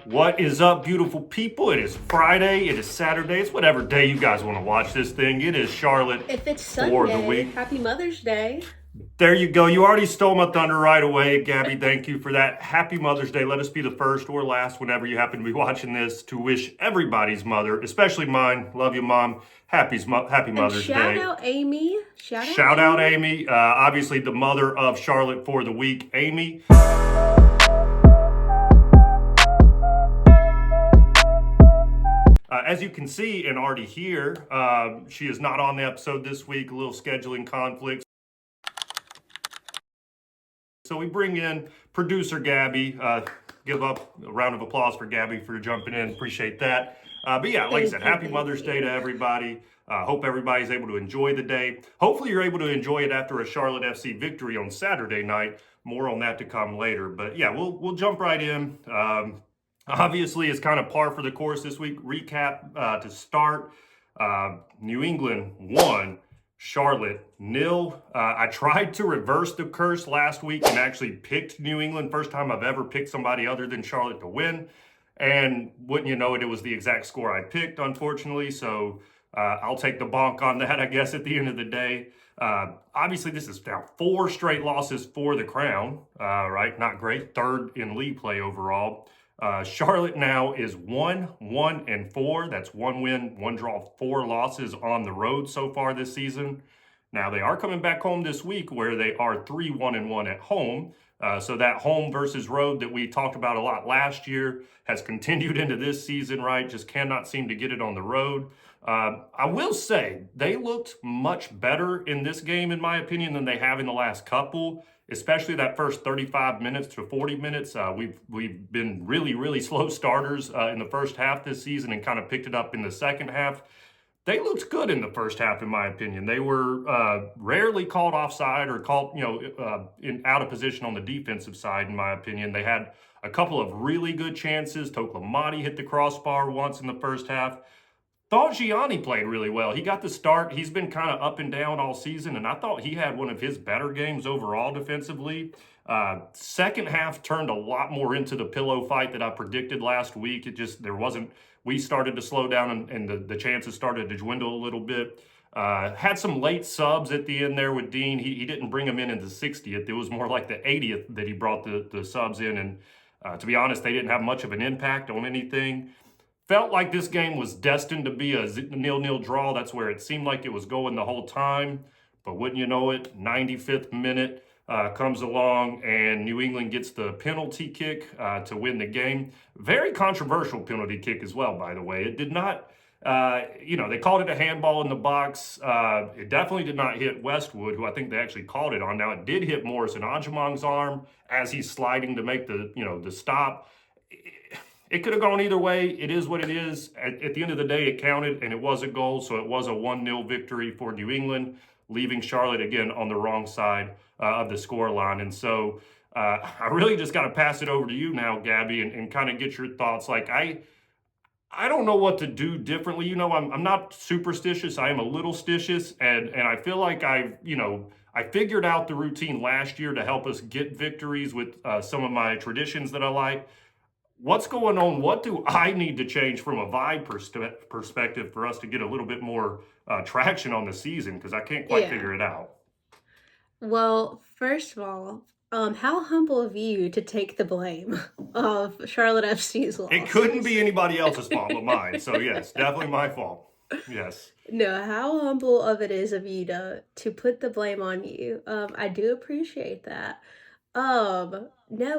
What is up, beautiful people? It is Friday, it is Saturday, it's whatever day you guys want to watch this thing. It is Charlotte If it's for the Sunday, week. happy Mother's Day. There you go. You already stole my thunder right away, Gabby. Thank you for that. Happy Mother's Day. Let us be the first or last, whenever you happen to be watching this, to wish everybody's mother, especially mine, love you, Mom, happy And Mother's shout Day. out Amy. Shout out Shout out Amy. Amy, obviously the mother of Charlotte for the week. Amy, as you can see and already hear, she is not on the episode this week, a little scheduling conflicts. So we bring in producer Gabby. Give up a round of applause for Gabby for jumping in. Appreciate that. But yeah, like I said, happy Mother's Day to everybody. Hope everybody's able to enjoy the day. Hopefully you're able to enjoy it after a Charlotte FC victory on Saturday night. More on that to come later. But yeah, we'll jump right in. Obviously, it's kind of par for the course this week. Recap to start. New England won. Charlotte nil. I tried to reverse the curse last week and actually picked New England. First time I've ever picked somebody other than Charlotte to win. And wouldn't you know it, it was the exact score I picked, unfortunately. So I'll take the bonk on that, I guess, at the end of the day. Obviously, this is now 4 straight losses for the Crown, right? Not great. Third in league play overall. Charlotte now is 1-1-4. That's 1 win, 1 draw, 4 losses on the road so far this season. Now they are coming back home this week where they are 3-1-1 at home. So that home versus road that we talked about a lot last year has continued into this season, right? Just cannot seem to get it on the road. I will say they looked much better in this game, in my opinion, than they have in the last couple, especially that first 35 minutes to 40 minutes. We've been really slow starters in the first half this season and kind of picked it up in the second half. They looked good in the first half, in my opinion. They were rarely called offside or called, out of position on the defensive side, in my opinion. They had a couple of really good chances. Toklamati hit the crossbar once in the first half. Thought Gianni played really well. He got the start. He's been kind of up and down all season, and I thought he had one of his better games overall defensively. Second half turned a lot more into the pillow fight that I predicted last week. We started to slow down and the chances started to dwindle a little bit. Had some late subs at the end there with Dean. He didn't bring him in the 60th. It was more like the 80th that he brought the subs in. And to be honest, they didn't have much of an impact on anything. Felt like this game was destined to be a 0-0 draw. That's where it seemed like it was going the whole time. But wouldn't you know it, 95th minute comes along and New England gets the penalty kick to win the game. Very controversial penalty kick as well, by the way. It did not, they called it a handball in the box. It definitely did not hit Westwood, who I think they actually called it on. Now, it did hit Morrison Ajamong's arm as he's sliding to make the stop. It could have gone either way. It is what it is. At the end of the day, it counted, and it was a goal, so it was a 1-0 victory for New England, leaving Charlotte, again, on the wrong side of the scoreline. And so I really just got to pass it over to you now, Gabby, and kind of get your thoughts. Like, I don't know what to do differently. I'm not superstitious. I am a little stitious, and I feel like I figured out the routine last year to help us get victories with some of my traditions that I like. What's going on? What do I need to change from a vibe perspective for us to get a little bit more traction on the season? Because I can't quite Yeah. figure it out. Well, first of all, how humble of you to take the blame of Charlotte FC's It couldn't losses. be anybody else's fault but mine. So yes, definitely my fault. Yes. No, how humble of it is of you to put the blame on you. I do appreciate that. No,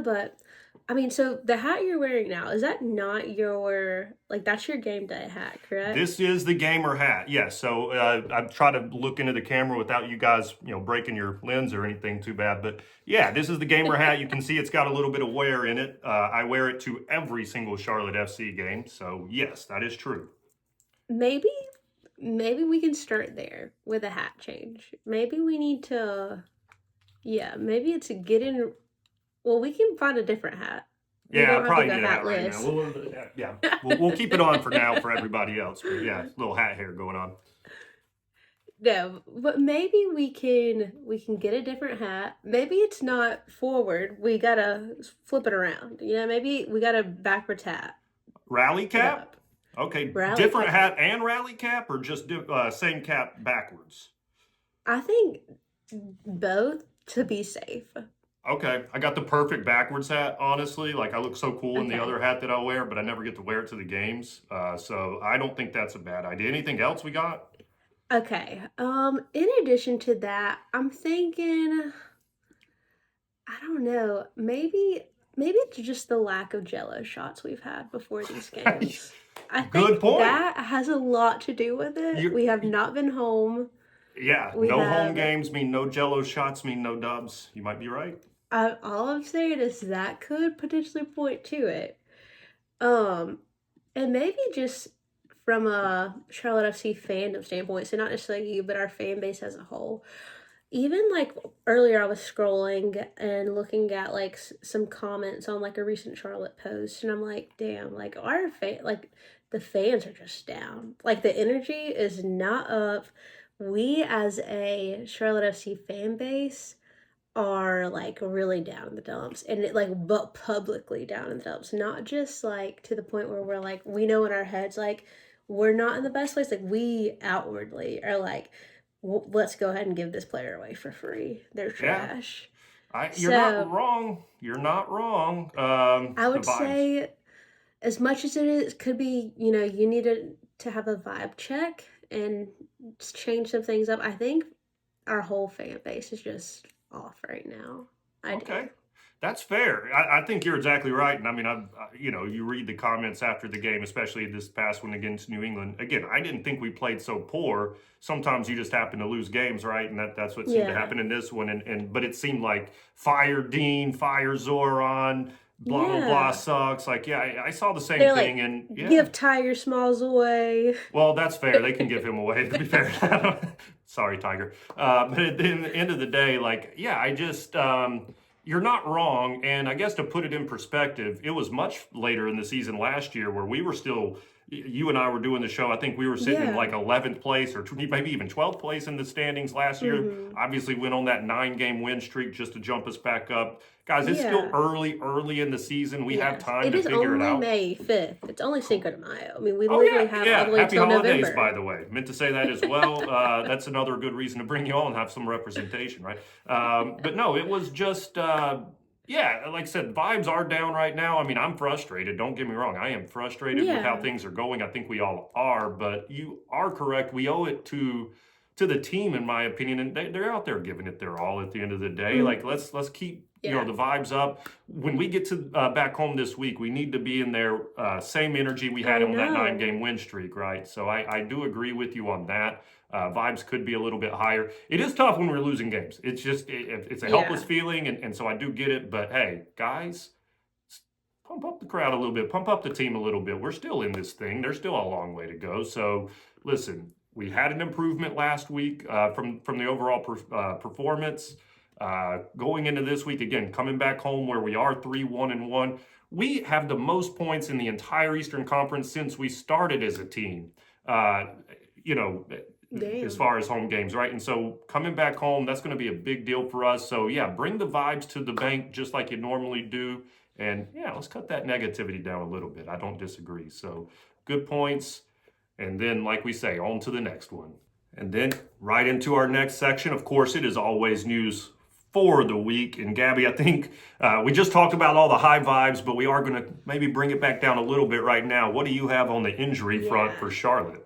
but I mean, so the hat you're wearing now, is that not your, like, that's your game day hat, correct? This is the gamer hat. Yes. So I try to look into the camera without you guys, breaking your lens or anything too bad. But yeah, this is the gamer hat. You can see it's got a little bit of wear in it. I wear it to every single Charlotte FC game. So yes, that is true. Maybe, maybe we can start there with a hat change. Maybe we need to, yeah, maybe it's get in. Well, we can find a different hat. We Yeah, I don't have to probably go need a hat right now. hatless. We'll keep it on for now for everybody else. But yeah, little hat hair going on. No, but maybe we can get a different hat. Maybe it's not forward. We gotta flip it around. Maybe we gotta backwards hat Rally it cap? up. Okay, Rally different cap. hat and rally cap, or just same cap backwards? I think both to be safe. Okay, I got the perfect backwards hat, honestly. Like, I look so cool in the Okay. other hat that I'll wear, but I never get to wear it to the games. So I don't think that's a bad idea. Anything else we got? Okay. In addition to that, I'm thinking, I don't know, maybe it's just the lack of jello shots we've had before these games. I Good think point. that has a lot to do with it. You, We have not been home. yeah, We no home have games mean no Jello shots mean no dubs. You might be right. all I'm saying is that could potentially point to it. Um, and maybe just from a Charlotte FC fandom standpoint, so not necessarily you, but our fan base as a whole. Even like earlier, I was scrolling and looking at like some comments on like a recent Charlotte post, and I'm like, damn, like like the fans are just down. Like the energy is not up. We as a Charlotte FC fan base are like really down in the dumps, and it like but publicly down in the dumps, not just like to the point where we're like we know in our heads like we're not in the best place. Like we outwardly are like, let's go ahead and give this player away for free. They're Yeah, trash. you're not So wrong. You're not wrong. I The would vibes. say, as much as it is could be, you need to have a vibe check and change some things up. I think our whole fan base is just off right now. I do. Okay, that's fair. I think you're exactly right. And I mean, you read the comments after the game, especially this past one against New England. Again, I didn't think we played so poor. Sometimes you just happen to lose games, right? And that's what seemed to Yeah. happen in this one. And but it seemed like fire Dean, fire Zoran, blah blah blah Yeah. sucks. Like, yeah, I saw the same They're thing, like, and yeah. give Tiger Smalls away. Well, that's fair. They can give him away, to be fair. Sorry, Tiger. But at the end of the day, like, yeah, you're not wrong. And I guess to put it in perspective, it was much later in the season last year where we were still, you and I were doing the show. I think we were sitting in like Yeah. 11th place or maybe even 12th place in the standings last year. Mm-hmm. Obviously, went on that 9-game win streak just to jump us back up. Guys, it's still Yeah. early in the season. We have Yes. time It to is figure it only out. May 5th. It's only Cinco de Mayo. I mean, we Oh literally yeah, have all yeah. the way Happy till holidays, by November. the way. Meant to say that as well. That's another good reason to bring you on, have some representation, right? But no, it was just, yeah. Like I said, vibes are down right now. I mean, I'm frustrated. Don't get me wrong. I am frustrated with how Yeah. things are going. I think we all are. But you are correct. We owe it to the team, in my opinion, and they're out there giving it their all at the end of the day. Like Mm-hmm. let's keep Yeah. the vibes up. When we get to back home this week, we need to be in there same energy we had I on that nine know. game win streak, right? So I do agree with you on that. Vibes could be a little bit higher. It is tough when we're losing games. It's just it's a helpless Yeah. feeling, and so I do get it. But hey, guys, pump up the crowd a little bit, pump up the team a little bit. We're still in this thing. There's still a long way to go. So listen, we had an improvement last week from the overall performance. Going into this week again, coming back home where we are 3-1-1. We have the most points in the entire Eastern Conference since we started as a team. Uh, you know, as Damn. far as home games, right? And so coming back home, that's going to be a big deal for us. So yeah, bring the vibes to the bank just like you normally do. And yeah, let's cut that negativity down a little bit. I don't disagree. So good points. And then, like we say, on to the next one. And then right into our next section. Of course, it is always news for the week. And Gabby, I think we just talked about all the high vibes, but we are going to maybe bring it back down a little bit right now. What do you have on the injury front for Yeah. Charlotte?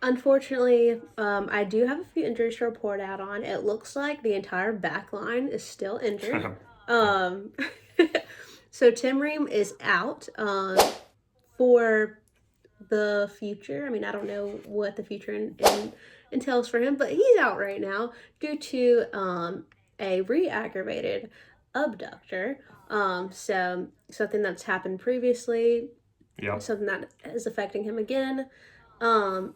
Unfortunately, I do have a few injuries to report out on. It looks like the entire back line is still injured. Um, so Tim Ream is out for the future. I mean, I don't know what the future entails for him, but he's out right now due to a re-aggravated abductor. So something that's happened previously, Yep. something that is affecting him again. Um,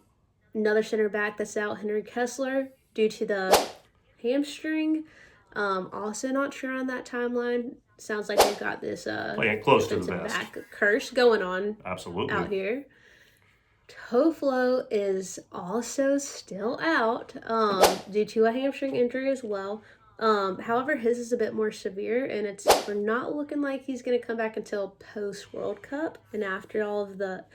Another center back that's out, Henry Kessler, due to the hamstring. Also not sure on that timeline. Sounds like they've got this Playing close to the defensive vest. back curse going on Absolutely. out here. Toflo is also still out due to a hamstring injury as well. However, his is a bit more severe, and we're not looking like he's going to come back until post World Cup and after all of the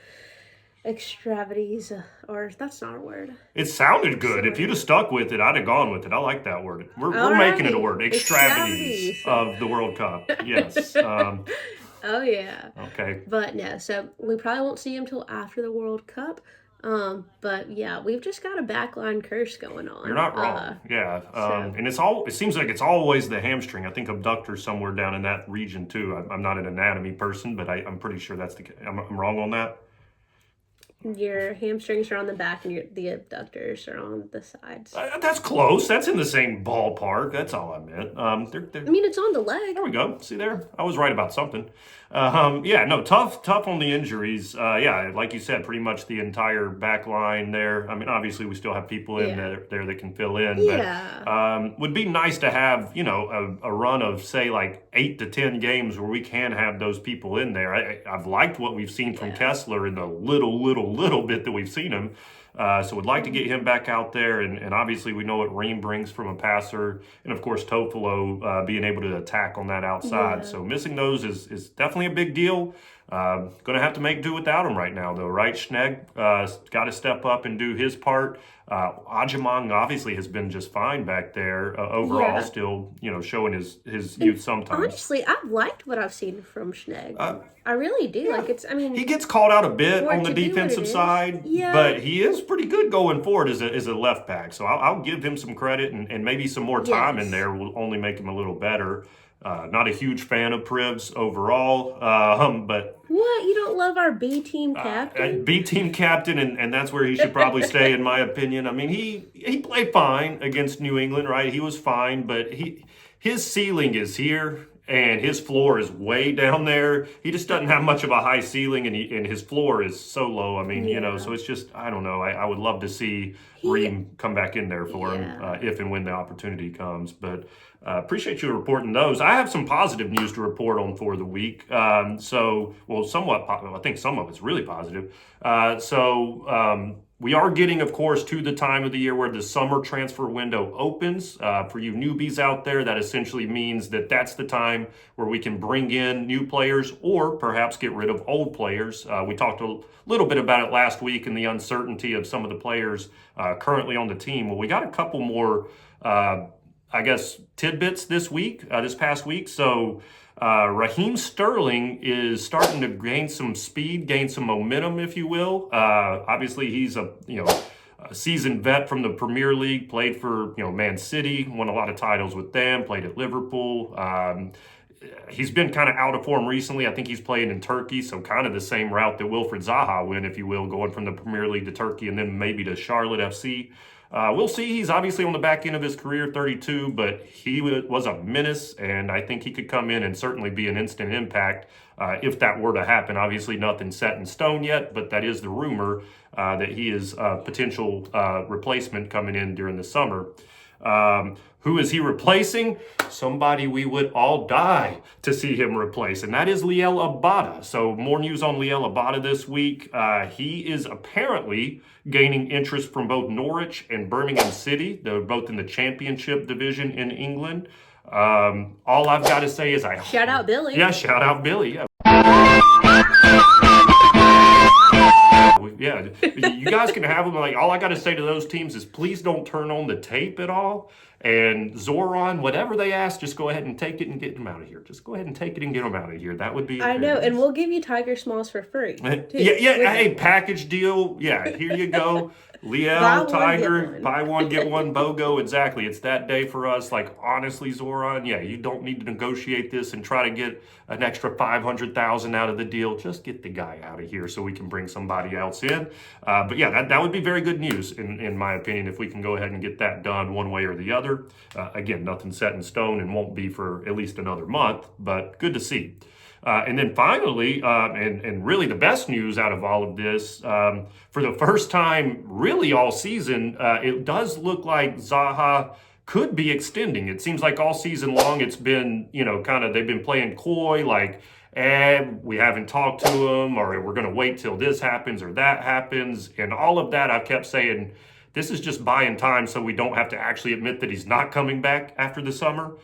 extravagancies, or that's not a word. It sounded good. If you'd have stuck with it, I'd have gone with it. I like that word. We're making it a word. Extravagancies of the World Cup. Yes. Oh yeah. Okay. But no, so we probably won't see him till after the World Cup. But yeah, we've just got a backline curse going on. You're not wrong. Yeah. And it seems like it's always the hamstring. I think abductor somewhere down in that region too. I'm not an anatomy person, but I'm pretty sure that's the case. I'm wrong on that. Your hamstrings are on the back and the abductors are on the sides. That's close. That's in the same ballpark. That's all I meant. I mean, it's on the leg. There we go. See there? I was right about something. Yeah, no, tough on the injuries. Yeah, like you said, pretty much the entire back line there. I mean, obviously we still have people in there that can fill in. But would be nice to have, a run of, say, like 8 to 10 games where we can have those people in there. I've liked what we've seen from Kessler in the little bit that we've seen him. So would like to get him back out there, and obviously we know what Ream brings from a passer, and of course Tofolo being able to attack on that outside. So missing those is definitely a big deal. Going to have to make do without him right now, though, right? Schnegg got to step up and do his part. Ajimong obviously has been just fine back there overall, still showing his youth sometimes. Honestly, I've liked what I've seen from Schnegg. I really do. Yeah. He gets called out a bit on the defensive side, but he is pretty good going forward as a left back. So I'll give him some credit, and maybe some more time in there will only make him a little better. Not a huge fan of Privs overall, but what, you don't love our B team captain? B team captain, and that's where he should probably stay, in my opinion. I mean, he played fine against New England, right? He was fine, but his ceiling is here, and his floor is way down there. He just doesn't have much of a high ceiling, and his floor is so low. I mean, so it's just, I don't know. I would love to see Ream come back in there for him if and when the opportunity comes. But appreciate you reporting those. I have some positive news to report on for the week. Somewhat, I think some of it's really positive. We are getting, of course, to the time of the year where the summer transfer window opens. For you newbies out there, that essentially means that's the time where we can bring in new players or perhaps get rid of old players. We talked a little bit about it last week and the uncertainty of some of the players currently on the team. Well, we got a couple more, tidbits this past week. So Raheem Sterling is starting to gain some speed, gain some momentum, if you will. Obviously, he's a seasoned vet from the Premier League, played for Man City, won a lot of titles with them, played at Liverpool. He's been kind of out of form recently. I think he's playing in Turkey, so kind of the same route that Wilfried Zaha went, if you will, going from the Premier League to Turkey and then maybe to Charlotte FC. We'll see. He's obviously on the back end of his career, 32, but he was a menace, and I think he could come in and certainly be an instant impact if that were to happen. Obviously, nothing set in stone yet, but that is the rumor that he is a potential replacement coming in during the summer. Who is he replacing? Somebody we would all die to see him replace, and that is Liel Abada. So more news on Liel Abada this week. He is apparently gaining interest from both Norwich and Birmingham City. They're both in the Championship division in England. All I've got to say is shout out Billy. Yeah, shout out Billy. Yeah. Yeah, you guys can have them. Like, all I got to say to those teams is please don't turn on the tape at all. And Zoran, whatever they ask, just go ahead and take it and get them out of here. Just go ahead and take it and get them out of here. That would be. I know, and we'll give you Tiger Smalls for free. Yeah. Hey, package deal. Yeah, here you go. Liel, Tiger, buy one, get one, BOGO. Exactly. It's that day for us. Like, honestly, Zoran, you don't need to negotiate this and try to get an extra $500,000 out of the deal. Just get the guy out of here so we can bring somebody else in. But yeah, that would be very good news, in my opinion, if we can go ahead and get that done one way or the other. Again, nothing set in stone and won't be for at least another month, but good to see. And then finally, and really the best news out of all of this, for the first time really all season, it does look like Zaha could be extending. It seems like all season long it's been, kind of they've been playing coy, like, we haven't talked to him, or we're going to wait till this happens or that happens. And all of that, I've kept saying, this is just buying time so we don't have to actually admit that he's not coming back after the summer.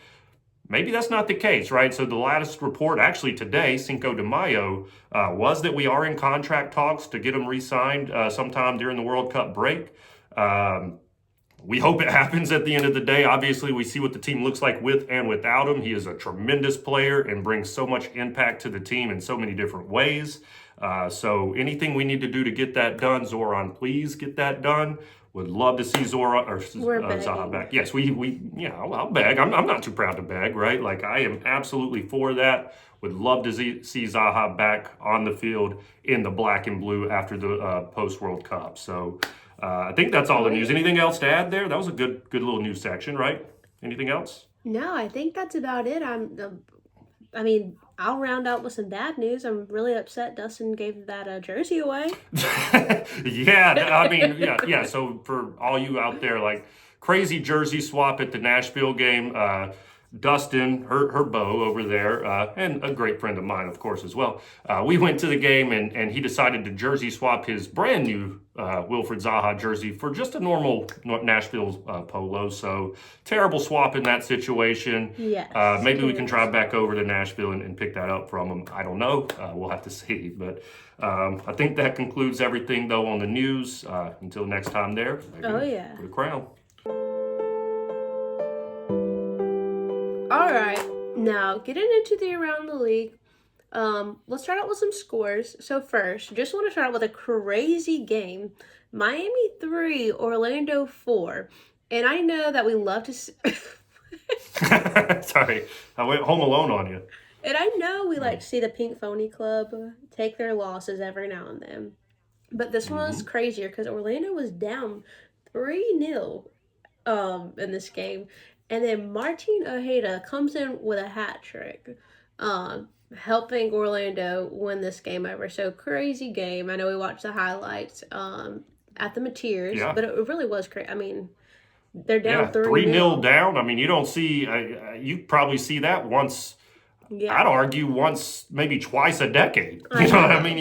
Maybe that's not the case, right? So the latest report, actually today, Cinco de Mayo, was that we are in contract talks to get him re-signed sometime during the World Cup break. We hope it happens at the end of the day. Obviously, we see what the team looks like with and without him. He is a tremendous player and brings so much impact to the team in so many different ways. So anything we need to do to get that done, Zoran, please get that done. Would love to see Zaha back. Yes, I'll beg. I'm not too proud to beg, right? Like, I am absolutely for that. Would love to see Zaha back on the field in the black and blue after the post-World Cup. So I think that's all the news. Anything else to add there? That was a good little news section, right? Anything else? No, I think that's about it. I'll round out with some bad news. I'm really upset Dustin gave that jersey away. Yeah. So for all you out there, like, crazy jersey swap at the Nashville game. Dustin, her beau over there, and a great friend of mine, of course, as well. We went to the game, and he decided to jersey swap his brand new Wilfried Zaha jersey for just a normal Nashville polo. So terrible swap in that situation. Yes. Maybe we can drive back over to Nashville and pick that up from him. I don't know. We'll have to see. But I think that concludes everything, though, on the news. Until next time there. Oh, yeah. For the crown. All right, now getting into the around the league, let's start out with some scores. So first, just want to start out with a crazy game. Miami 3, Orlando 4. And I know that we love to see... Sorry, I went home alone on you. And I know we like to see the Pink Phony Club take their losses every now and then. But this one was crazier because Orlando was down 3-0 in this game. And then Martin Ojeda comes in with a hat trick, helping Orlando win this game over. So crazy game. I know we watched the highlights at the Mateers, but it really was crazy. I mean, they're down 3-0 down. I mean, you don't see, you probably see that once. Yeah. I'd argue once, maybe twice a decade. You know what I mean?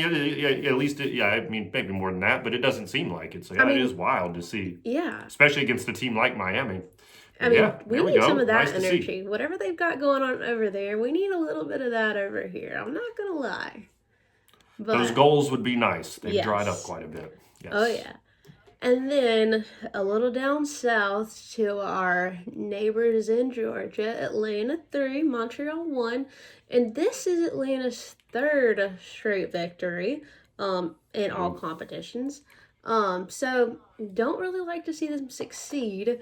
At least, maybe more than that, but it doesn't seem like it. So it is wild to see. Yeah. Especially against a team like Miami. We need some of that energy. Whatever they've got going on over there, we need a little bit of that over here. I'm not going to lie. But those goals would be nice. They've dried up quite a bit. Yes. Oh, yeah. And then a little down south to our neighbors in Georgia, Atlanta 3, Montreal 1. And this is Atlanta's third straight victory in all competitions. So don't really like to see them succeed.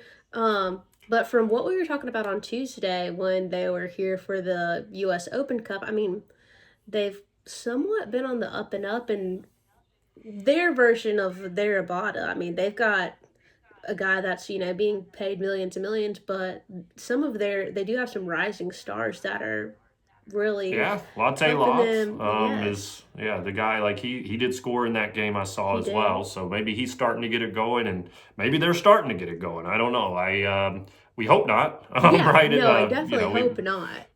But from what we were talking about on Tuesday when they were here for the U.S. Open Cup, I mean, they've somewhat been on the up and up, and their version of their Abada. I mean, they've got a guy that's, being paid millions and millions, but they do have some rising stars that are really Latte Loft is the guy, like he did score in that game I saw as well, so maybe he's starting to get it going, and maybe they're starting to get it going. I don't know. We hope not. Right? No, I definitely hope not.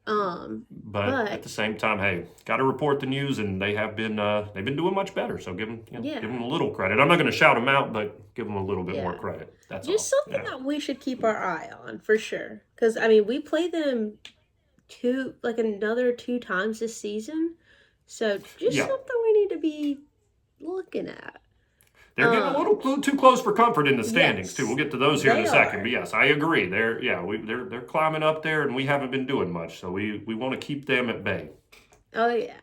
But at the same time, hey, got to report the news, and they've been doing much better. So give them a little credit. I'm not going to shout them out, but give them a little bit more credit. That's just all. Something that we should keep our eye on for sure. Because we play them another 2 times this season, so just something we need to be looking at. They're getting a little too close for comfort in the standings too. We'll get to those here in a second. But yes, I agree. They're climbing up there, and we haven't been doing much, so we want to keep them at bay. Oh yeah,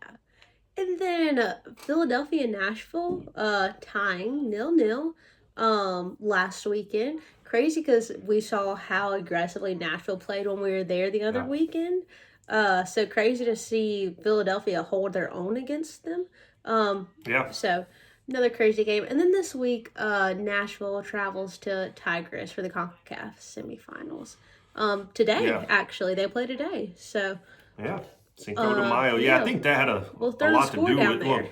and then Philadelphia and Nashville tying 0-0 last weekend. Crazy because we saw how aggressively Nashville played when we were there the other weekend. So crazy to see Philadelphia hold their own against them. So another crazy game. And then this week, Nashville travels to Tigris for the CONCACAF semifinals. Today, actually. They play today. So Cinco de Mayo. I think that had a lot to do with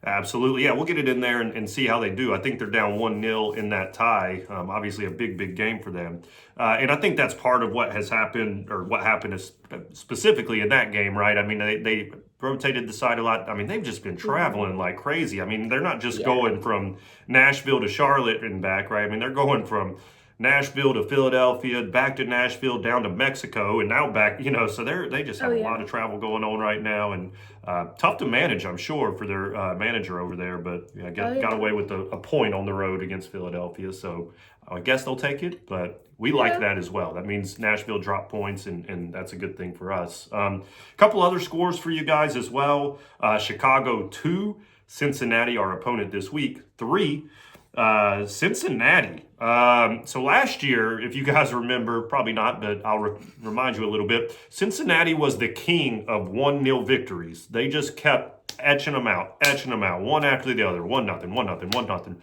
Absolutely. Yeah, we'll get it in there and see how they do. I think they're down 1-0 in that tie. Obviously, a big game for them. And I think that's part of what has happened, or what happened is specifically in that game, right? I mean, they rotated the side a lot. I mean, they've just been traveling like crazy. I mean, they're not just Yeah. going from Nashville to Charlotte and back, right? I mean, they're going from Nashville to Philadelphia, back to Nashville, down to Mexico, and now back. So they just have Oh a yeah. lot of travel going on right now, and tough to manage, I'm sure, for their manager over there. But yeah, Oh got yeah. away with a point on the road against Philadelphia, so I guess they'll take it. But we like Yeah. that as well. That means Nashville dropped points, and that's a good thing for us. A couple other scores for you guys as well. Chicago 2, Cincinnati, our opponent this week, 3. Cincinnati. So last year, if you guys remember, probably not, but I'll remind you a little bit. Cincinnati was the king of 1-0 victories. They just kept etching them out, one after the other, 1-0, 1-0, 1-0.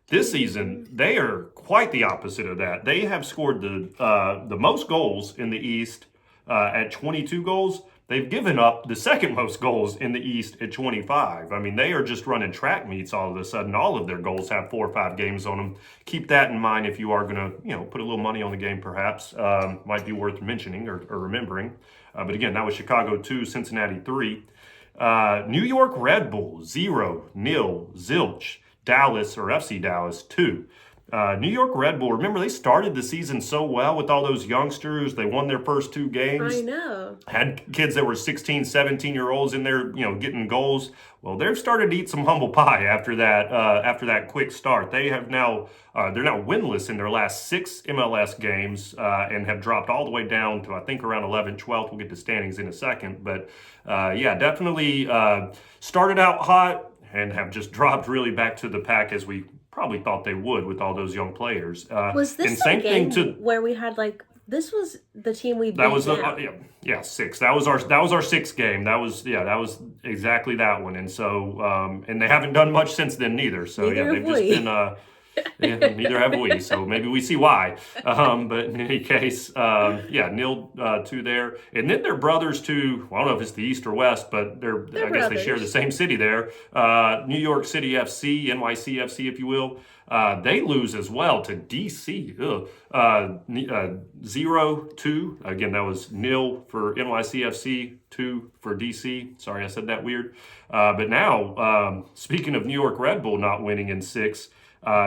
This season, they are quite the opposite of that. They have scored the most goals in the East at 22 goals. They've given up the second most goals in the East at 25. I mean, they are just running track meets all of a sudden. All of their goals have 4 or 5 games on them. Keep that in mind if you are going to, put a little money on the game, perhaps. Might be worth mentioning or remembering. But again, that was Chicago 2, Cincinnati 3. New York Red Bull 0-0, zilch. Dallas, or FC Dallas, 2. New York Red Bull, remember, they started the season so well with all those youngsters. They won their first 2 games. I know. Had kids that were 16, 17-year-olds in there, getting goals. Well, they've started to eat some humble pie after that quick start. They have now, they're now winless in their last 6 MLS games and have dropped all the way down to, I think, around 11th, 12th. We'll get to standings in a second. But yeah, definitely started out hot and have just dropped really back to the pack as we probably thought they would with all those young players. Was And this the same thing game to where we had this was the team we that beat was the now? yeah 6. That was our 6th game. That was exactly that one. And so and they haven't done much since then neither. So Neither yeah, they've have just we. been. Yeah, neither have we, so maybe we see why. But in any case, yeah, 0-2 there. And then they're brothers to, well, I don't know if it's the East or West, but They're I guess they share the brothers. same city there. New York City FC, NYCFC, if you will. They lose as well to DC. 0-2. Again, that was 0 for NYCFC, 2 for DC. Sorry, I said that weird. But now, speaking of New York Red Bull not winning in 6,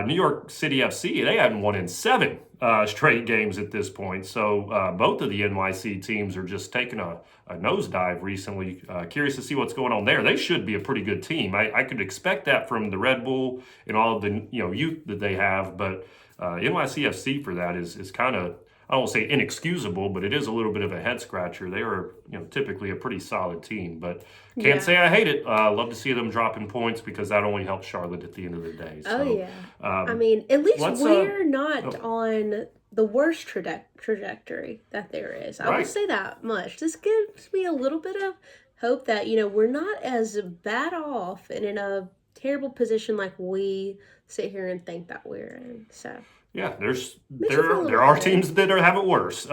New York City FC, they haven't won in 7 straight games at this point. So both of the NYC teams are just taking a nosedive recently. Curious to see what's going on there. They should be a pretty good team. I could expect that from the Red Bull and all of the youth that they have, but NYCFC for that is kind of, I don't want to say inexcusable, but it is a little bit of a head scratcher. They are, typically a pretty solid team, but can't Yeah. say I hate it. Love to see them dropping points because that only helps Charlotte at the end of the day. Oh So, yeah. I um, mean, at least let's, we're not oh, on the worst trajectory that there is. I will right. say that much. This gives me a little bit of hope that, we're not as bad off and in a terrible position like we sit here and think that we're in. So Yeah, makes you feel a little there are better. teams that have it worse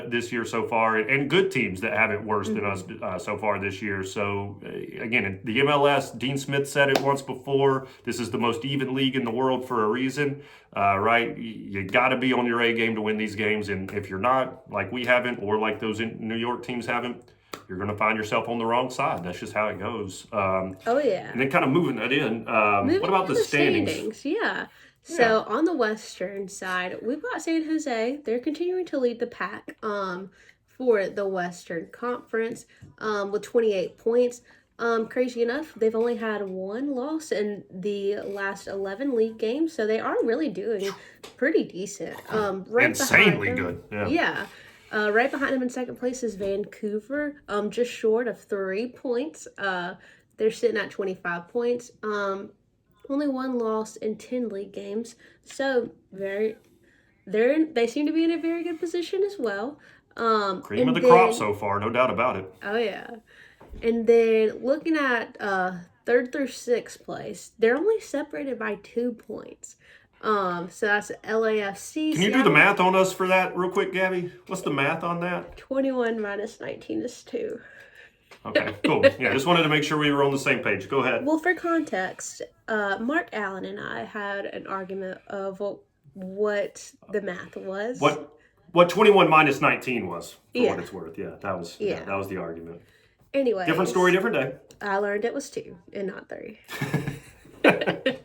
this year so far, and good teams that have it worse than us Hmm. so far this year. So again, the MLS, Dean Smith said it once before. This is the most even league in the world for a reason, right? You got to be on your A game to win these games, and if you're not, like we haven't, or like those New York teams haven't, you're going to find yourself on the wrong side. That's just how it goes. Oh yeah. And then kind of moving that in. What Moving about to the the standings? standings, yeah. Yeah. So on the western side, we've got San Jose. They're continuing to lead the pack for the Western Conference with 28 points. Crazy enough, they've only had 1 loss in the last 11 league games, so they are really doing pretty decent. Right behind Insanely them, good. Yeah. yeah. Right behind them in second place is Vancouver, just short of 3 points. They're sitting at 25 points. Only 1 loss in 10 league games, so they seem to be in a very good position as well. Cream of And the crop then so far, no doubt about it. oh yeah, and then looking at third through sixth place, they're only separated by 2 points. So that's LAFC, Can you do the Seattle. math on us for that real quick, Gabby? What's the math on that? 21 minus 19 is 2. Okay, cool. Yeah, just wanted to make sure we were on the same page. Go ahead. Well, for context, Mark Allen and I had an argument of what the math was. What 21 minus 19 was, for what Yeah, it's worth. Yeah, yeah. that was the argument. Different story, Anyways, different day. I learned it was 2 and not 3. Fun.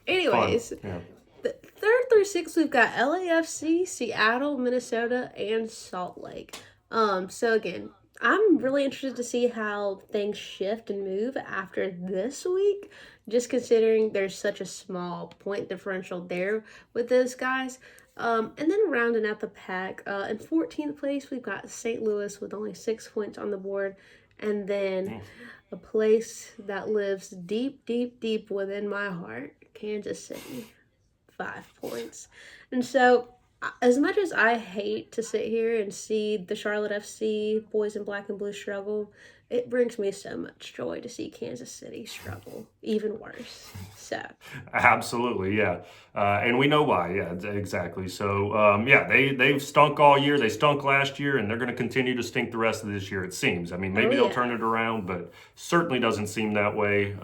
Anyways, Yeah. the 3rd through 6th, we've got LAFC, Seattle, Minnesota, and Salt Lake. So again, I'm really interested to see how things shift and move after this week, just considering there's such a small point differential there with those guys. And then rounding out the pack, in 14th place, we've got St. Louis with only 6 points on the board. And then a place that lives deep, deep, deep within my heart, Kansas City, 5 points. And so, as much as I hate to sit here and see the Charlotte FC boys in black and blue struggle, it brings me so much joy to see Kansas City struggle even worse. So Absolutely, yeah. And we know why. Yeah, exactly. So, yeah, they've stunk all year. They stunk last year, and they're going to continue to stink the rest of this year, it seems. I mean, maybe they'll turn it around, but certainly doesn't seem that way.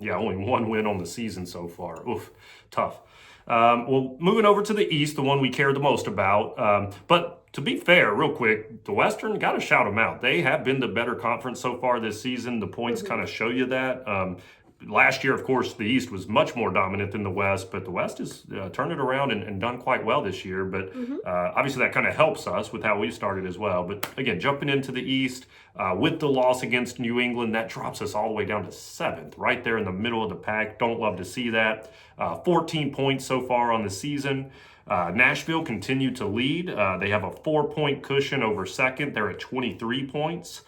Yeah, only 1 win on the season so far. Oof, tough. Well, moving over to the East, the one we care the most about. But to be fair, real quick, the Western, got to shout them out. They have been the better conference so far this season. The points kind of show you that. Last year, of course, the East was much more dominant than the West, but the West has turned it around and done quite well this year. But obviously, that kind of helps us with how we started as well. But again, jumping into the East with the loss against New England, that drops us all the way down to 7th, right there in the middle of the pack. Don't love to see that. 14 points so far on the season. Nashville continued to lead. They have a 4-point cushion over second. They're at 23 points.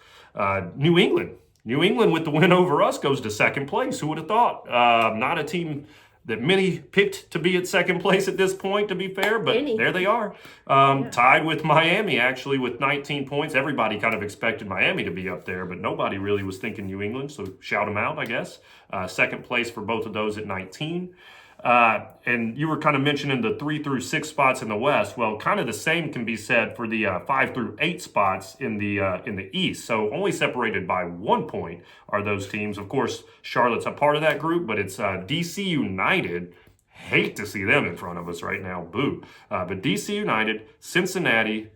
New England with the win over us goes to second place. Who would have thought? Not a team that many picked to be at second place at this point, to be fair, but there they are. Tied with Miami, actually, with 19 points. Everybody kind of expected Miami to be up there, but nobody really was thinking New England, so shout them out, I guess. Second place for both of those at 19. And you were kind of mentioning the 3 through 6 spots in the West. Well, kind of the same can be said for the 5 through 8 spots in the East. So only separated by 1 point are those teams. Of course, Charlotte's a part of that group, but it's DC United. Hate to see them in front of us right now. Boo. But DC United, Cincinnati,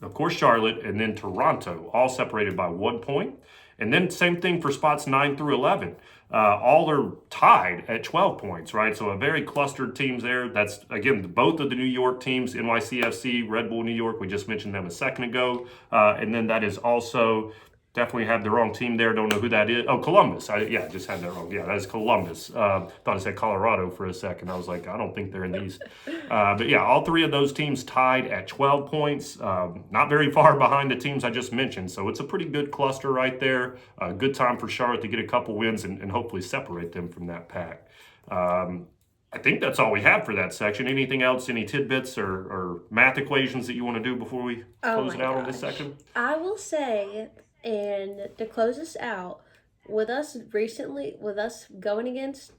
of course, Charlotte, and then Toronto, all separated by 1 point. And then same thing for spots 9 through 11. All are tied at 12 points, right? So a very clustered teams there. That's, again, both of the New York teams, NYCFC, Red Bull New York. We just mentioned them a second ago. And then that is also, definitely have the wrong team there. Don't know who that is. Oh, Columbus. I just had that wrong. Yeah, that is Columbus. Thought I said Colorado for a second. I was like, I don't think they're in the East. But yeah, all 3 of those teams tied at 12 points. Not very far behind the teams I just mentioned. So it's a pretty good cluster right there. Good time for Charlotte to get a couple wins and hopefully separate them from that pack. I think that's all we have for that section. Anything else, any tidbits or math equations that you want to do before we close it out on this section? I will say, and to close us out, with us going against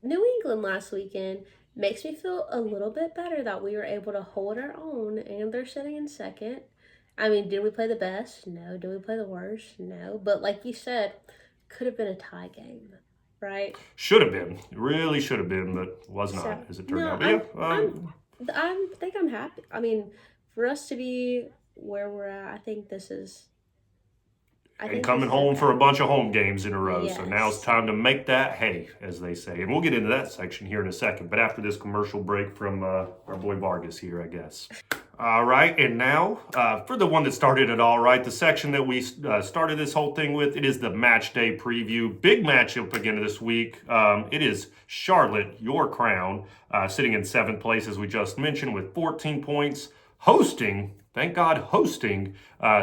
New England last weekend, makes me feel a little bit better that we were able to hold our own and they're sitting in second. I mean, did we play the best? No. Did we play the worst? No. But like you said, could have been a tie game, right? Should have been. Really should have been, but was not, as it turned out. But yeah, I think I'm happy. I mean, for us to be where we're at, I think this is... and coming home for a bunch of home games in a row. Yes. So now it's time to make that hay, as they say. And we'll get into that section here in a second. But after this commercial break from our boy Vargas here, I guess. All right, and now for the one that started it all, right, the section that we started this whole thing with, it is the match day preview. Big matchup again this week. It is Charlotte, your crown, sitting in 7th place, as we just mentioned, with 14 points, hosting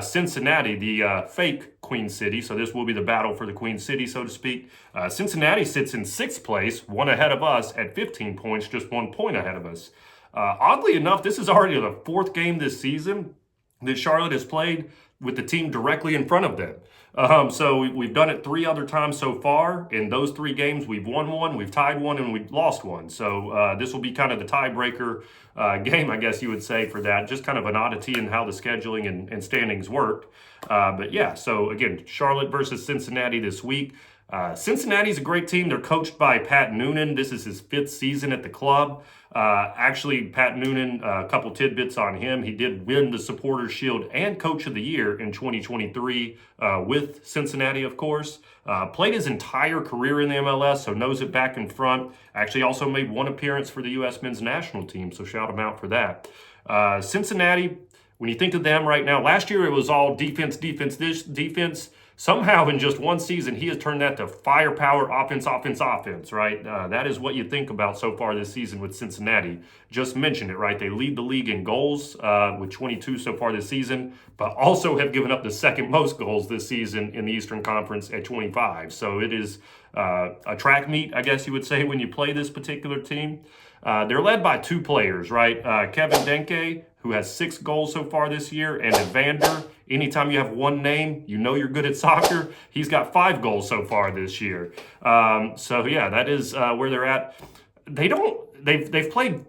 Cincinnati, the fake Queen City. So this will be the battle for the Queen City, so to speak. Cincinnati sits in 6th place, one ahead of us at 15 points, just 1 point ahead of us. Oddly enough, this is already the 4th game this season that Charlotte has played with the team directly in front of them. So we've done it 3 other times so far. In those 3 games, we've won one, we've tied one, and we've lost one. So this will be kind of the tiebreaker game, I guess you would say, for that. Just kind of an oddity in how the scheduling and standings worked. But yeah, so again, Charlotte versus Cincinnati this week. Cincinnati's a great team. They're coached by Pat Noonan. This is his 5th season at the club. Actually, Pat Noonan, a couple tidbits on him. He did win the Supporters Shield and Coach of the Year in 2023 with Cincinnati, of course. Played his entire career in the MLS, so knows it back and front. Actually also made 1 appearance for the U.S. men's national team, so shout him out for that. Cincinnati, when you think of them right now, last year it was all defense, defense, defense. Somehow in just 1 season, he has turned that to firepower, offense, offense, offense, right? That is what you think about so far this season with Cincinnati. Just mentioned it, right? They lead the league in goals with 22 so far this season, but also have given up the 2nd most goals this season in the Eastern Conference at 25. So it is a track meet, I guess you would say, when you play this particular team. They're led by 2 players, right? Kevin Denke, who has 6 goals so far this year, and Evander. Anytime you have one name, you know you're good at soccer. He's got 5 goals so far this year. So yeah, that is where they're at. They've played,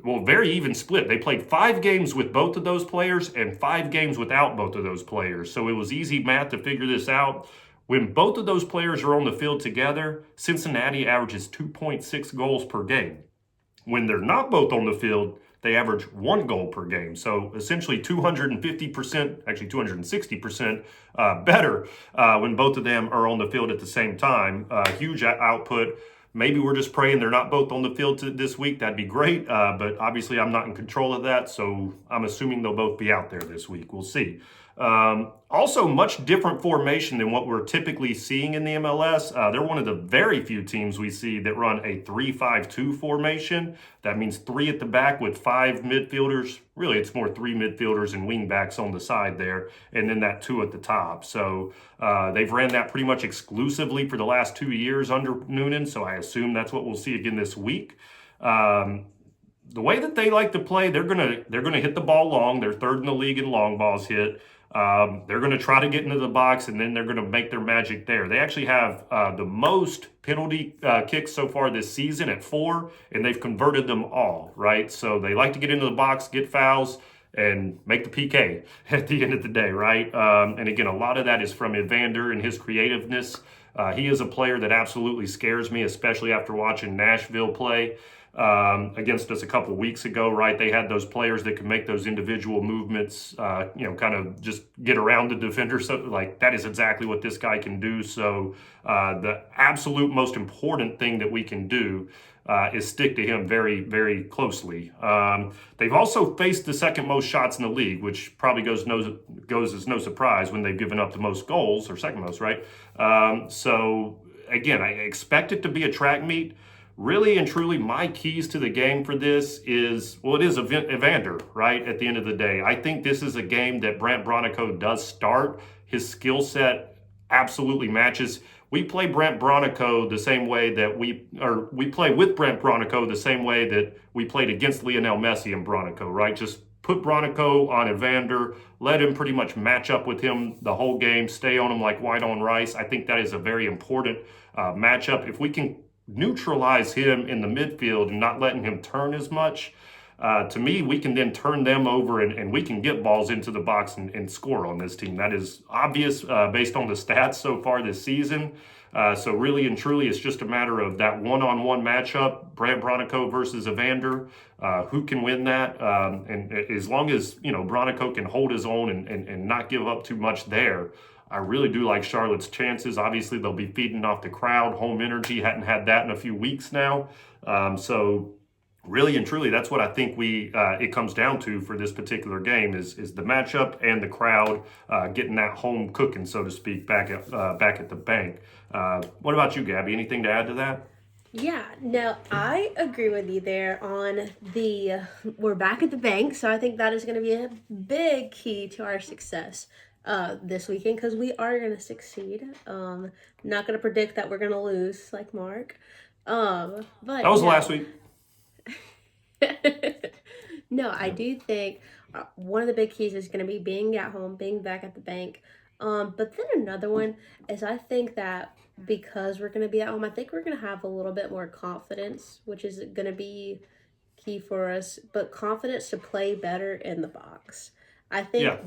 well, very even split. They played 5 games with both of those players and 5 games without both of those players. So it was easy math to figure this out. When both of those players are on the field together, Cincinnati averages 2.6 goals per game. When they're not both on the field, they average 1 goal per game. So essentially 250%, actually 260% better when both of them are on the field at the same time. Huge output. Maybe we're just praying they're not both on the field this week. That'd be great. But obviously I'm not in control of that. So I'm assuming they'll both be out there this week. We'll see. Also, much different formation than what we're typically seeing in the MLS. They're one of the very few teams we see that run a 3-5-2 formation. That means 3 at the back with 5 midfielders. Really, it's more 3 midfielders and wing backs on the side there, and then that 2 at the top. So they've ran that pretty much exclusively for the last 2 years under Noonan, so I assume that's what we'll see again this week. The way that they like to play, they're gonna hit the ball long. They're 3rd in the league in long balls hit. They're going to try to get into the box, and then they're going to make their magic there. They actually have the most penalty kicks so far this season at 4, and they've converted them all, right? So they like to get into the box, get fouls, and make the PK at the end of the day, right? And again, a lot of that is from Evander and his creativeness. He is a player that absolutely scares me, especially after watching Nashville play against us a couple weeks ago, right? They had those players that could make those individual movements, kind of just get around the defender. So like that is exactly what this guy can do. So the absolute most important thing that we can do is stick to him very, very closely. They've also faced the 2nd most shots in the league, which probably goes as no surprise when they've given up the most goals, or 2nd most, right? So again, I expect it to be a track meet. Really and truly, my keys to the game for this is, well, it is Evander, right, at the end of the day. I think this is a game that Brant Bronico does start. His skill set absolutely matches. We play Brant Bronico the same way that we play with Brant Bronico the same way that we played against Lionel Messi and Bronico, right? Just put Bronico on Evander, let him pretty much match up with him the whole game, stay on him like white on rice. I think that is a very important matchup. If we can neutralize him in the midfield and not letting him turn as much, to me, we can then turn them over and we can get balls into the box and score on this team. That is obvious based on the stats so far this season. So really and truly, it's just a matter of that one-on-one matchup, Brant Bronico versus Evander. Who can win that? And as long as, Bronico can hold his own and not give up too much there, I really do like Charlotte's chances. Obviously, they'll be feeding off the crowd, home energy. Hadn't had that in a few weeks now. So really and truly, that's what I think it comes down to for this particular game is the matchup and the crowd getting that home cooking, so to speak, back at the bank. What about you, Gabby? Anything to add to that? Yeah, no, I agree with you there on we're back at the bank, so I think that is going to be a big key to our success this weekend, because we are going to succeed. Not going to predict that we're going to lose like Mark. But that was last week. No, I do think one of the big keys is going to be being at home, being back at the bank. But then another one is I think that because we're going to be at home, I think we're going to have a little bit more confidence, which is going to be key for us, but confidence to play better in the box. I think Yeah.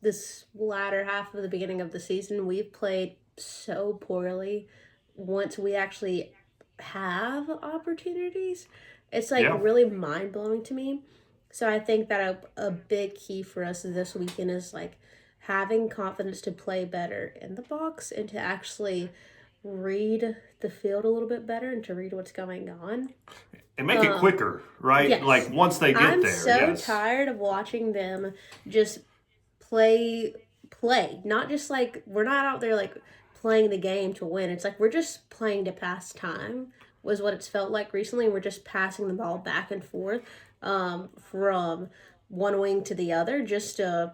this latter half of the beginning of the season, we've played so poorly once we actually have opportunities. It's like Yeah. really mind blowing to me. So I think that a big key for us this weekend is like having confidence to play better in the box and to actually read the field a little bit better and to read what's going on. And make it Um, quicker, right? Like yes. once they get I'm there, so yes. tired of watching them just play not just like we're not out there like playing the game to win. It's like we're just playing to pass time was what it's felt like recently. We're just passing the ball back and forth from one wing to the other just to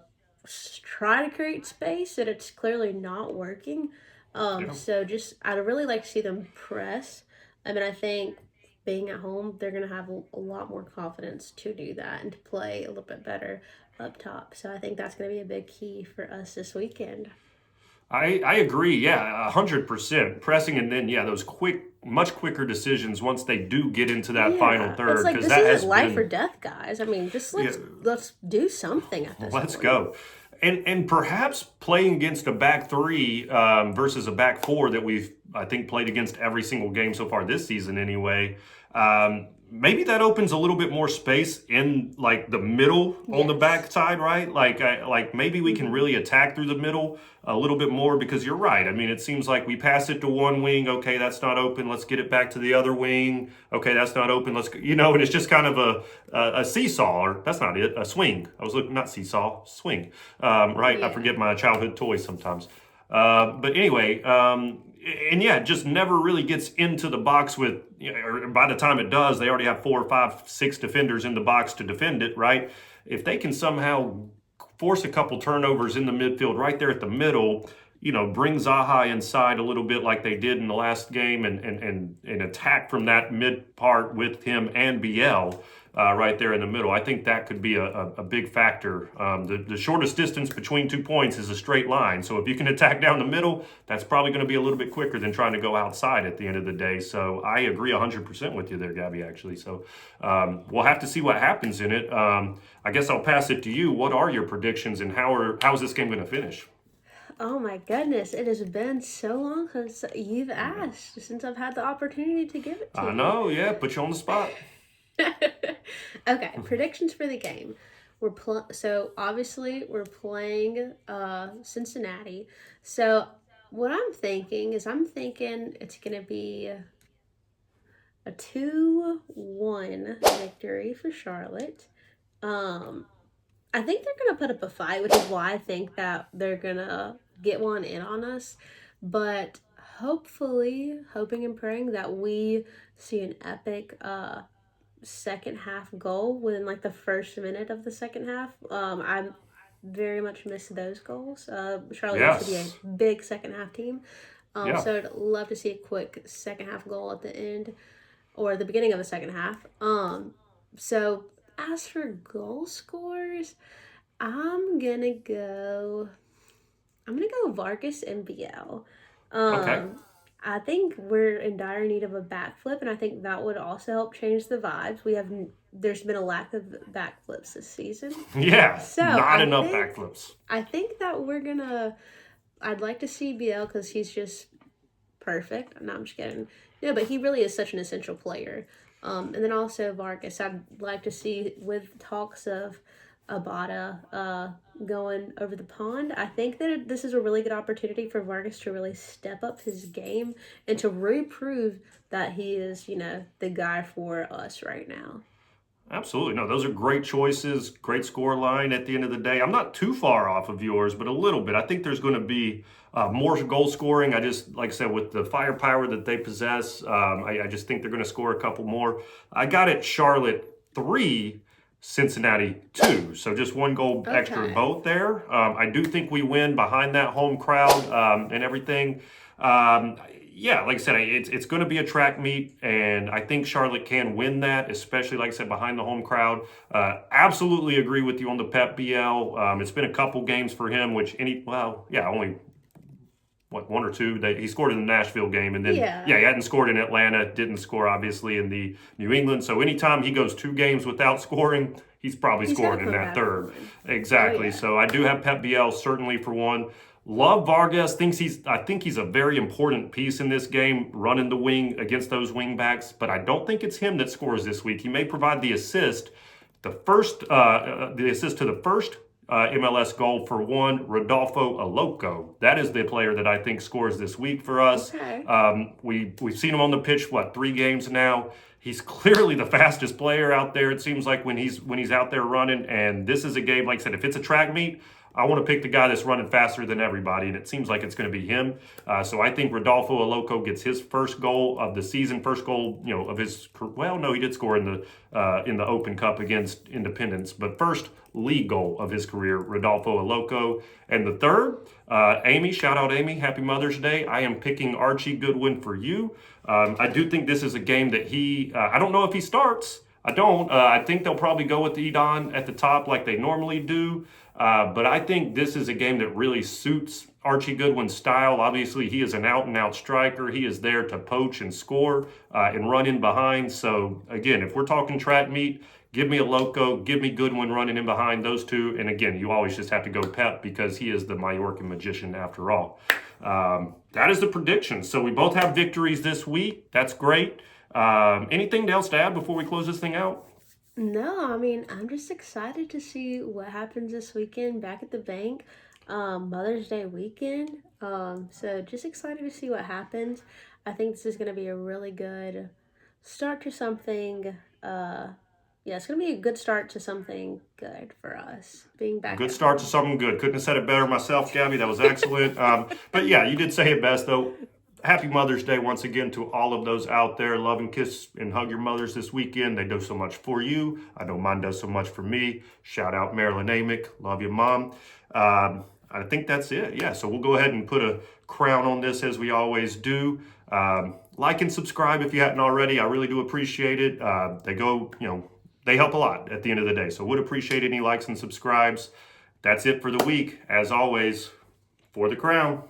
try to create space, and it's clearly not working. Yeah. So just I'd really like to see them press. I mean, I think being at home, they're going to have a lot more confidence to do that and to play a little bit better up top. So I think that's going to be a big key for us this weekend. I agree. Yeah, 100% pressing, and then yeah, those much quicker decisions once they do get into that final Yeah, it's third, like because this that isn't has life or been death, guys. I mean, just yeah. let's do something at this Let's point. go. And perhaps playing against a back three versus a back four that we've, I think, played against every single game so far this season anyway. Maybe that opens a little bit more space in like the middle on the Yes. back side, right? Like maybe we can Mm-hmm. really attack through the middle a little bit more because you're right. I mean, it seems like we pass it to one wing. Okay, that's not open. Let's get it back to the other wing. Okay, that's not open. Let's, and it's just kind of a seesaw, or that's not it, a swing. I was looking, not seesaw, swing. Right? I Yeah. forget my childhood toys sometimes. But anyway, and yeah, it just never really gets into the box with, or by the time it does, they already have 4 or 5, 6 defenders in the box to defend it, right? If they can somehow force a couple turnovers in the midfield right there at the middle, bring Zaha inside a little bit like they did in the last game and attack from that mid part with him and BL right there in the middle. I think that could be a big factor. The shortest distance between 2 points is a straight line. So if you can attack down the middle, that's probably going to be a little bit quicker than trying to go outside at the end of the day. So I agree 100% with you there, Gabby, actually. So we'll have to see what happens in it. I guess I'll pass it to you. What are your predictions and how's this game going to finish? Oh my goodness, it has been so long since you've asked, since I've had the opportunity to give it to I you. know, yeah, put you on the spot. Okay, predictions for the game. So obviously we're playing Cincinnati. So what I'm thinking is I'm thinking it's gonna be a 2-1 victory for Charlotte. Um I think they're gonna put up a fight, which is why I think that they're gonna get one in on us. But hopefully, hoping and praying that we see an epic second half goal within like the first minute of the second half. I very much miss those goals. Charlotte used to be a Yes. big second half team. Yeah. So I'd love to see a quick second half goal at the end or the beginning of the second half. So as for goal scores, I'm gonna go. I'm gonna go Vargas and BL. Okay. Um, I think we're in dire need of a backflip, and I think that would also help change the vibes. There's been a lack of backflips this season, Yeah. so Not enough backflips. I think that we're gonna. I'd like to see BL because he's just perfect. No, I'm just kidding. No, but he really is such an essential player. And then also Vargas, I'd like to see with talks of Abada going over the pond. I think that this is a really good opportunity for Vargas to really step up his game and to really prove that he is, the guy for us right now. Absolutely. No, those are great choices. Great score line at the end of the day. I'm not too far off of yours, but a little bit. I think there's going to be more goal scoring. I just, like I said, with the firepower that they possess, I just think they're going to score a couple more. I got it Charlotte 3, Cincinnati 2. So just one goal extra Okay. both there. I do think we win behind that home crowd and everything. yeah, like I said, it's going to be a track meet, and I think Charlotte can win that, especially, like I said, behind the home crowd. Absolutely agree with you on the Pep BL. It's been a couple games for him, only one or two. He scored in the Nashville game, and then Yeah, he hadn't scored in Atlanta. Didn't score obviously in the New England. So anytime he goes 2 games without scoring, he's probably he's gotta scoring in come that back for third. one. Oh, Exactly. yeah. So I do have Pep BL certainly for one. Love Vargas. I think he's a very important piece in this game, running the wing against those wing backs. But I don't think it's him that scores this week. He may provide the assist. The assist to the first MLS goal for one, Rodolfo Aloco. That is the player that I think scores this week for us. Okay. We've seen him on the pitch 3 games now. He's clearly the fastest player out there. It seems like when he's out there running. And this is a game, like I said, if it's a track meet, I want to pick the guy that's running faster than everybody, and it seems like it's going to be him. So I think Rodolfo Aloco gets his first goal of the season, first goal, of his. Well, no, he did score in the Open Cup against Independence, but first league goal of his career, Rodolfo Aloco. And the third, Amy. Shout out Amy. Happy Mother's Day. I am picking Archie Goodwin for you. I do think this is a game that I don't know if he starts. I don't. I think they'll probably go with Edon at the top like they normally do. But I think this is a game that really suits Archie Goodwin's style. Obviously, he is an out-and-out striker. He is there to poach and score and run in behind. So, again, if we're talking track meet, give me a Loco, give me Goodwin running in behind those two. And, again, you always just have to go Pep because he is the Majorcan magician after all. That is the prediction. So we both have victories this week. That's great. Anything else to add before we close this thing out? No, I mean, I'm just excited to see what happens this weekend back at the bank. Mother's Day weekend. So just excited to see what happens. I think this is going to be a really good start to something. Yeah, it's going to be a good start to something good for us being back Good at start to home. something good. Couldn't have said it better myself, Gabby. That was excellent. But yeah, you did say it best, though. Happy Mother's Day once again to all of those out there. Love and kiss and hug your mothers this weekend. They do so much for you. I know mine does so much for me. Shout out Marilyn Amick. Love you, Mom. I think that's it. Yeah, so we'll go ahead and put a crown on this as we always do. Like and subscribe if you hadn't already. I really do appreciate it. They help a lot at the end of the day. So would appreciate any likes and subscribes. That's it for the week. As always, for the crown.